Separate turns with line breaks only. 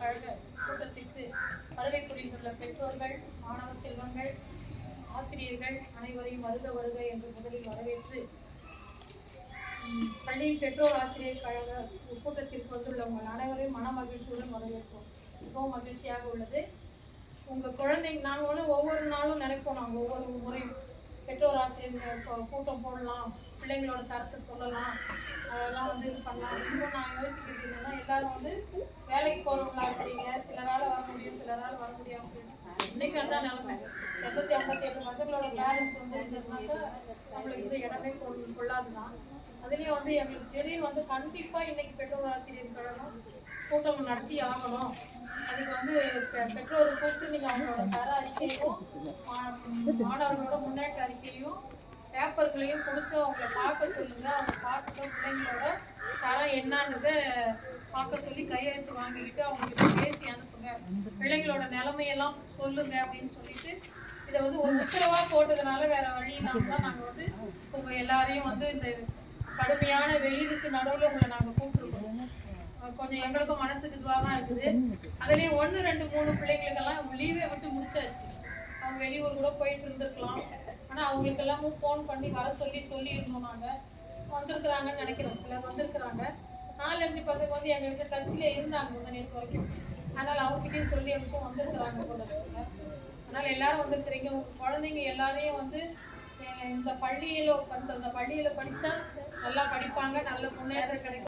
கழக கூட்டத்திற்கு வருகை புரிந்துள்ள பெற்றோர்கள், மாணவ செல்வங்கள், ஆசிரியர்கள் அனைவரையும் வருக வருக என்று முதலில் வரவேற்று, பள்ளியின் பெற்றோர் ஆசிரியர் கழக கூட்டத்திற்கு வந்துள்ள உங்கள் அனைவரையும் மன மகிழ்ச்சியுடன் வரவேற்போம். மிகவும் மகிழ்ச்சியாக உள்ளது. உங்கள் குழந்தைங்க நாங்கள் வந்து ஒவ்வொரு நாளும் நினைப்போம், நாங்கள் ஒவ்வொரு முறையும் பெற்றோர் ஆசிரியர் கூட்டம் போடலாம், பிள்ளைங்களோட தரத்தை சொல்லலாம், அதெல்லாம் வந்து இது பண்ணலாம். இன்னும் நான் யோசிக்கிறது என்னன்னா, எல்லாரும் வந்து வேலைக்கு போகிறவங்களா இருக்கிறீங்க, சிலரால் வர முடியும், சிலரால் வர முடியாது. இன்னைக்கு அதுதான் நிலைமை. 257 பசங்களோட பேரண்ட்ஸ் வந்து இருந்ததுனாக்கா நம்மளுக்கு இது இடமே கொள்ளாதுதான். அதுலேயும் வந்து எங்களுக்கு திடீர்னு வந்து கண்டிப்பாக இன்னைக்கு பெற்றோர் ஆசிரியர் கழகம் கூட்டம் நடத்தி ஆகணும். அதுக்கு வந்து பெற்றோரை கூப்பிட்டு நீங்கள் அவங்களோட தர அறிக்கையும் மாணவர்களோட முன்னேற்ற அறிக்கையும் பேப்பர்களையும் கொடுத்து அவங்கள பார்க்க சொல்லுங்க. அவங்க பார்த்துட்டு பிள்ளைங்களோட தரம் என்னன்றதை பார்க்க சொல்லி கையெழுத்து வாங்கிக்கிட்டு அவங்ககிட்ட பேசி அனுப்புங்க. பிள்ளைங்களோட நிலைமையெல்லாம் சொல்லுங்க அப்படின்னு சொல்லிட்டு இதை வந்து ஒரு உத்தரவா போட்டதுனால வேற வழி இல்லாமல் தான் நாங்கள் வந்து உங்க எல்லாரையும் வந்து இந்த கடுமையான வெயிலுக்கு நடுவில் உங்களை நாங்கள் கூப்பிட்டுருக்கோம். கொஞ்சம் எங்களுக்கும் மனசுக்கு இதுவாக தான் இருக்குது. அதுலேயும் 1, 2, 3 பிள்ளைங்களுக்கெல்லாம் லீவே விட்டு முடிச்சாச்சு. அவங்க வெளியூர் கூட போயிட்டு இருந்திருக்கலாம். ஆனால் அவங்களுக்கு எல்லாமும் ஃபோன் பண்ணி வர சொல்லியிருந்தோம். நாங்கள் வந்திருக்கிறாங்கன்னு நினைக்கிறோம். சிலர் வந்திருக்கிறாங்க. 4-5 பசங்க வந்து எங்கள்கிட்ட டச்சில் இருந்தாங்க முத நேற்று வரைக்கும். அதனால் அவங்ககிட்டயும் சொல்லி அனுப்பிச்சும் வந்திருக்கிறாங்க போல இருக்குங்க. அதனால் எல்லாரும் வந்திருக்கிறீங்க. உங்கள் குழந்தைங்க எல்லாரையும் வந்து இந்த பள்ளியில் படித்தா நல்லா படிப்பாங்க, நல்ல முன்னேற்றம் கிடைக்கும்.